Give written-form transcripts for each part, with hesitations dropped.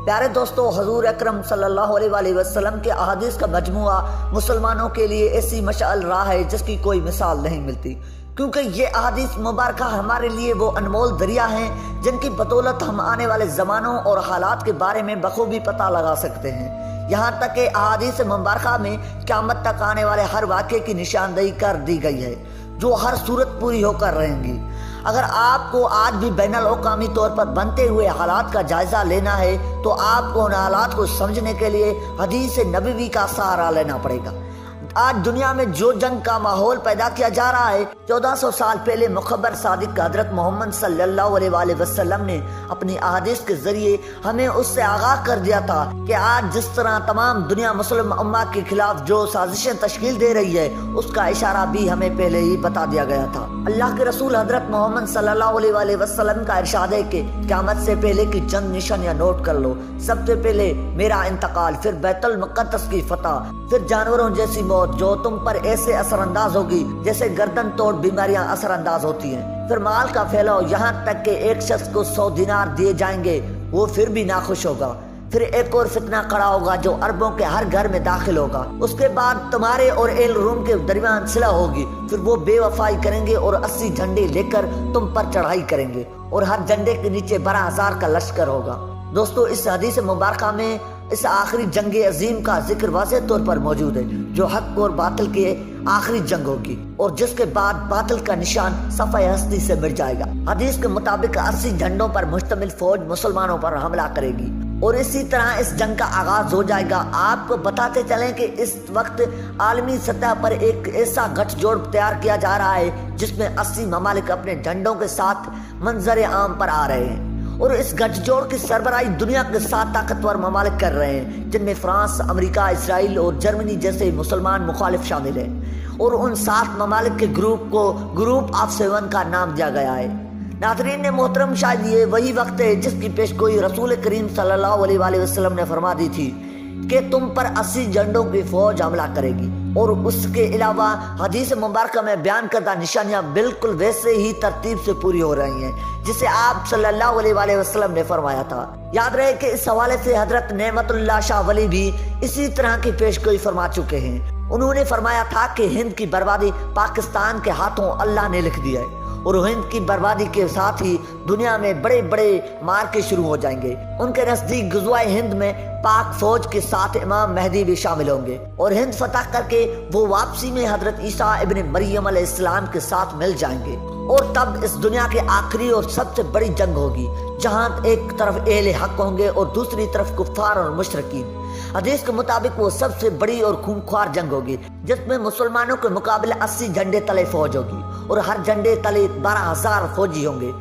پیارے دوستو، حضور اکرم صلی اللہ علیہ وآلہ وسلم کے احادیث کا مجموعہ مسلمانوں کے لیے ایسی مشعل راہ ہے جس کی کوئی مثال نہیں ملتی، کیونکہ یہ احادیث مبارکہ ہمارے لیے وہ انمول دریا ہیں جن کی بدولت ہم آنے والے زمانوں اور حالات کے بارے میں بخوبی پتہ لگا سکتے ہیں۔ یہاں تک کہ احادیث مبارکہ میں قیامت تک آنے والے ہر واقعے کی نشاندہی کر دی گئی ہے جو ہر صورت پوری ہو کر رہیں گی۔ اگر آپ کو آج بھی بین الاقوامی طور پر بنتے ہوئے حالات کا جائزہ لینا ہے تو آپ کو ان حالات کو سمجھنے کے لیے حدیث نبوی کا سہارا لینا پڑے گا۔ آج دنیا میں جو جنگ کا ماحول پیدا کیا جا رہا ہے، 1400 سال پہلے مخبر صادق حضرت محمد صلی اللہ علیہ وآلہ وسلم نے اپنی احادیث کے ذریعے ہمیں اس سے آگاہ کر دیا تھا کہ آج جس طرح تمام دنیا مسلم امہ کے خلاف جو سازشیں تشکیل دے رہی ہے، اس کا اشارہ بھی ہمیں پہلے ہی بتا دیا گیا تھا۔ اللہ کے رسول حضرت محمد صلی اللہ علیہ وآلہ وسلم کا ارشاد ہے کہ قیامت سے پہلے کی چند نشانیاں نوٹ کر لو۔ سب سے پہلے میرا انتقال، پھر بیت المقدس کی فتح، پھر جانوروں جیسی موت جو تم پر ایسے اثر انداز ہوگی جیسے گردن توڑ بیماریاں اثر انداز ہوتی ہیں، پھر مال کا پھیلاؤ، یہاں تک کہ ایک شخص کو 100 دینار دیے جائیں گے وہ پھر بھی ناخوش ہوگا، پھر ایک اور فتنہ کھڑا ہوگا جو عربوں کے ہر گھر میں داخل ہوگا، اس کے بعد تمہارے اور اہل روم کے درمیان صلح ہوگی، پھر وہ بے وفائی کریں گے اور 80 جھنڈے لے کر تم پر چڑھائی کریں گے اور ہر جھنڈے کے نیچے 12,000 کا لشکر ہوگا۔ دوستو، اس حدیث مبارکہ میں اس آخری جنگ عظیم کا ذکر واضح طور پر موجود ہے جو حق اور باطل کے آخری جنگ ہوگی اور جس کے بعد باطل کا نشان صفحہ ہستی سے مٹ جائے گا۔ حدیث کے مطابق 80 جھنڈوں پر مشتمل فوج مسلمانوں پر حملہ کرے گی اور اسی طرح اس جنگ کا آغاز ہو جائے گا۔ آپ کو بتاتے چلیں کہ اس وقت عالمی سطح پر ایک ایسا گٹھ جوڑ تیار کیا جا رہا ہے جس میں 80 ممالک اپنے جھنڈوں کے ساتھ منظر عام پر آ رہے ہیں اور اس گٹھ جوڑ کی سربراہی دنیا کے 7 طاقتور ممالک کر رہے ہیں، جن میں فرانس، امریکہ، اسرائیل اور جرمنی جیسے مسلمان مخالف شامل ہیں، اور ان 7 ممالک کے گروپ کو گروپ آف 7 کا نام دیا گیا ہے۔ ناظرین محترم، شاید یہ وہی وقت ہے جس کی پیشگوئی رسول کریم صلی اللہ علیہ وآلہ وسلم نے فرما دی تھی کہ تم پر 80 جھنڈوں کی فوج حملہ کرے گی، اور اس کے علاوہ حدیث مبارکہ میں بیان کردہ نشانیاں بالکل ویسے ہی ترتیب سے پوری ہو رہی ہیں جسے آپ صلی اللہ علیہ وآلہ وسلم نے فرمایا تھا۔ یاد رہے کہ اس حوالے سے حضرت نعمت اللہ شاہ ولی بھی اسی طرح کی پیشگوئی فرما چکے ہیں۔ انہوں نے فرمایا تھا کہ ہند کی بربادی پاکستان کے ہاتھوں اللہ نے لکھ دیا ہے، اور ہند کی بربادی کے ساتھ ہی دنیا میں بڑے بڑے مارکے شروع ہو جائیں گے۔ ان کے نزدیک غزوہ ہند میں پاک فوج کے ساتھ امام مہدی بھی شامل ہوں گے اور ہند فتح کر کے وہ واپسی میں حضرت عیسیٰ ابن مریم علیہ السلام کے ساتھ مل جائیں گے، اور تب اس دنیا کے آخری اور سب سے بڑی جنگ ہوگی جہاں ایک طرف اہل حق ہوں گے اور دوسری طرف کفار اور مشرکین۔ حدیث کے مطابق وہ سب سے بڑی اور خونخوار جنگ ہوگی جس میں مسلمانوں کے مقابلے 80 جھنڈے تلے فوج ہوگی اور ہر جھنڈے تلے 12,000 فوجی ہوں گے۔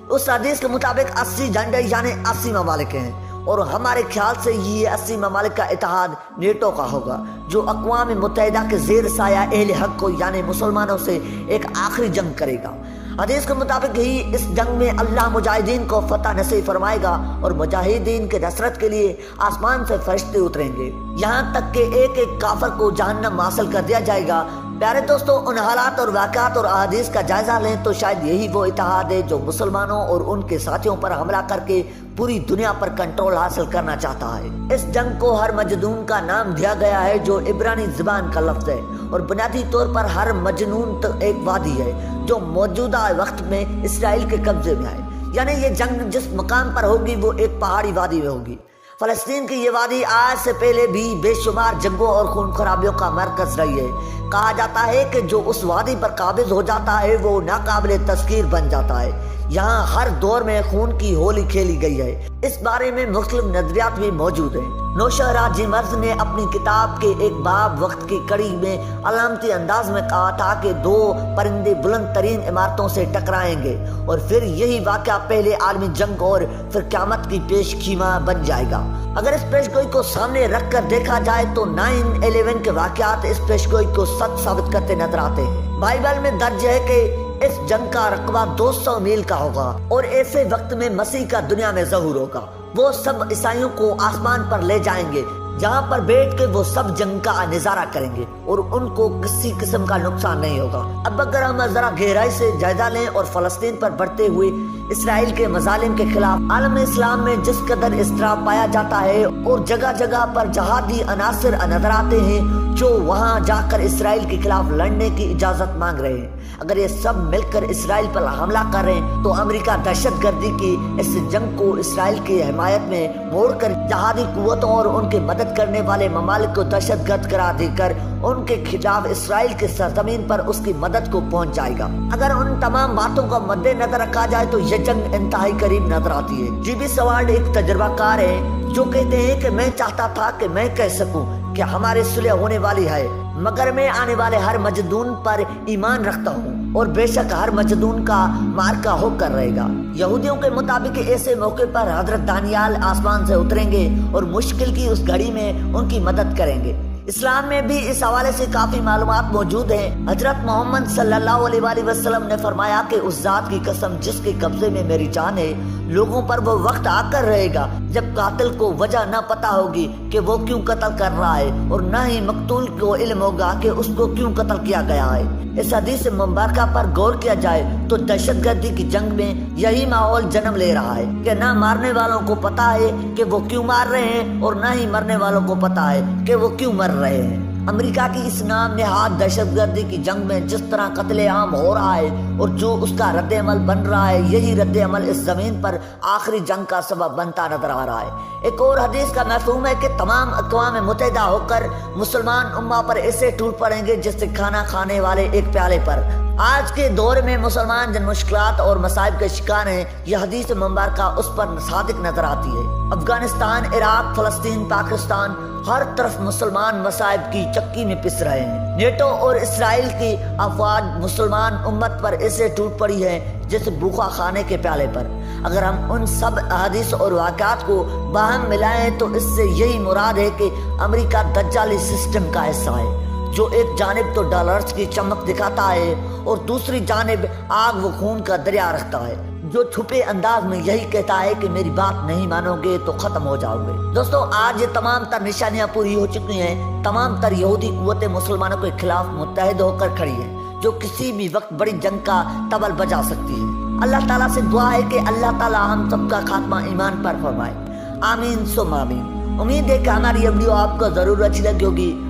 اس حدیث کے مطابق 80 جھنڈے یعنی 80 ممالک ہیں، اور ہمارے خیال سے یہ 80 ممالک کا اتحاد نیٹو کا ہوگا جو اقوام متحدہ کے زیر سایہ اہل حق کو یعنی مسلمانوں سے ایک آخری جنگ کرے گا۔ حدیث کے مطابق ہی اس جنگ میں اللہ مجاہدین کو فتح نصیب فرمائے گا اور مجاہدین کے نصرت کے لیے آسمان سے فرشتے اتریں گے، یہاں تک کہ ایک ایک کافر کو جہنم حاصل کر دیا جائے گا۔ پیارے دوستو، ان حالات اور واقعات اور احادیث کا جائزہ لیں تو شاید یہی وہ اتحاد ہے جو مسلمانوں اور ان کے ساتھیوں پر حملہ کر کے پوری دنیا پر کنٹرول حاصل کرنا چاہتا ہے۔ اس جنگ کو ہر مجنون کا نام دیا گیا ہے جو عبرانی زبان کا لفظ ہے، اور بنیادی طور پر ہر مجنون ایک وادی ہے جو موجودہ وقت میں اسرائیل کے قبضے میں ہے، یعنی یہ جنگ جس مقام پر ہوگی وہ ایک پہاڑی وادی میں ہوگی۔ فلسطین کی یہ وادی آج سے پہلے بھی بے شمار جنگوں اور خون خرابیوں کا مرکز رہی ہے۔ کہا جاتا ہے کہ جو اس وادی پر قابض ہو جاتا ہے وہ ناقابل تذکیر بن جاتا ہے۔ یہاں ہر دور میں خون کی ہولی کھیلی گئی ہے۔ اس بارے میں مختلف نظریات بھی موجود ہیں۔ نوشہرہ جی مرز نے اپنی کتاب کے ایک باب وقت کی کڑی میں علامتی انداز میں کہا تھا کہ 2 پرندے بلند ترین عمارتوں سے ٹکرائیں گے اور پھر یہی واقعہ پہلے عالمی جنگ اور پھر قیامت کی پیش خیمہ بن جائے گا۔ اگر اس پیشگوئی کو سامنے رکھ کر دیکھا جائے تو 9/11 کے واقعات اس پیشگوئی کو سچ ثابت کرتے نظر آتے ہیں۔ بائبل میں درج ہے کہ اس جنگ کا رقبہ 200 میل کا ہوگا اور ایسے وقت میں مسیح کا دنیا میں ظہور ہوگا۔ وہ سب عیسائیوں کو آسمان پر لے جائیں گے جہاں پر بیٹھ کے وہ سب جنگ کا نظارہ کریں گے اور ان کو کسی قسم کا نقصان نہیں ہوگا۔ اب اگر ہم ذرا گہرائی سے جائزہ لیں اور فلسطین پر بڑھتے ہوئے اسرائیل کے مظالم کے خلاف عالم اسلام میں جس قدر اضطراب پایا جاتا ہے اور جگہ جگہ پر جہادی عناصر نظر آتے ہیں جو وہاں جا کر اسرائیل کے خلاف لڑنے کی اجازت مانگ رہے ہیں، اگر یہ سب مل کر اسرائیل پر حملہ کر رہے ہیں تو امریکہ دہشت گردی کی اس جنگ کو اسرائیل کی حمایت میں موڑ کر جہادی قوتوں اور ان کی مدد کرنے والے ممالک کو دہشت گرد قرار دے کر ان کے خلاف اسرائیل کی سرزمین پر اس کی مدد کو پہنچ جائے گا۔ اگر ان تمام باتوں کا مد نظر رکھا جائے تو یہ جنگ انتہائی قریب نظر آتی ہے۔ جی بی سوارڈ ایک تجربہ کار ہے جو کہتے ہیں کہ میں چاہتا تھا کہ میں کہہ سکوں کہ ہماری صلح ہونے والی ہے، مگر میں آنے والے ہر مجدون پر ایمان رکھتا ہوں اور بے شک ہر مجدون کا مارکا ہو کر رہے گا۔ یہودیوں کے مطابق ایسے موقع پر حضرت دانیال آسمان سے اتریں گے اور مشکل کی اس گھڑی میں ان کی مدد کریں گے۔ اسلام میں بھی اس حوالے سے کافی معلومات موجود ہیں۔ حضرت محمد صلی اللہ علیہ وآلہ وسلم نے فرمایا کہ اس ذات کی قسم جس کے قبضے میں میری جان ہے، لوگوں پر وہ وقت آ کر رہے گا جب قاتل کو وجہ نہ پتا ہوگی کہ وہ کیوں قتل کر رہا ہے اور نہ ہی مقتول کو علم ہوگا کہ اس کو کیوں قتل کیا گیا ہے۔ اس حدیث مبارکہ پر غور کیا جائے تو دہشت گردی کی جنگ میں یہی ماحول جنم لے رہا ہے کہ نہ مارنے والوں کو پتا ہے کہ وہ کیوں مار رہے ہیں اور نہ ہی مرنے والوں کو پتا ہے کہ وہ کیوں مر رہے ہیں۔ امریکہ کی اس نام نہاد دہشت گردی کی جنگ میں جس طرح قتل عام ہو رہا ہے اور جو اس کا رد عمل بن رہا ہے، یہی رد عمل اس زمین پر آخری جنگ کا سبب بنتا نظر آ رہا ہے۔ ایک اور حدیث کا مفہوم ہے کہ تمام اقوام متحدہ ہو کر مسلمان امہ پر ایسے ٹوٹ پڑیں گے جس سے کھانا کھانے والے ایک پیالے پر۔ آج کے دور میں مسلمان جن مشکلات اور مصائب کے شکار ہیں، یہ حدیث مبارکہ اس پر صادق نظر آتی ہے۔ افغانستان، عراق، فلسطین، پاکستان، ہر طرف مسلمان مصائب کی چکی میں پس رہے ہیں۔ نیٹو اور اسرائیل کی افواج مسلمان امت پر ایسے ٹوٹ پڑی ہے جیسے بھوکا کھانے کے پیالے پر۔ اگر ہم ان سب احادیث اور واقعات کو باہم ملائیں تو اس سے یہی مراد ہے کہ امریکہ دجالی سسٹم کا حصہ ہے، جو ایک جانب تو ڈالرز کی چمک دکھاتا ہے اور دوسری جانب آگ و خون کا دریا رکھتا ہے، جو چھپے انداز میں یہی کہتا ہے کہ میری بات نہیں مانو گے تو ختم ہو جاؤ گے۔ دوستو، آج یہ تمام تر نشانیاں پوری ہو چکی ہیں۔ تمام تر یہودی قوتیں مسلمانوں کے خلاف متحد ہو کر کھڑی ہیں، جو کسی بھی وقت بڑی جنگ کا طبل بجا سکتی ہے۔ اللہ تعالیٰ سے دعا ہے کہ اللہ تعالیٰ ہم سب کا خاتمہ ایمان پر فرمائے۔ آمین ثم آمین۔ امید ہے کہ ہماری یہ ویڈیو آپ کو ضرور اچھی لگی ہوگی۔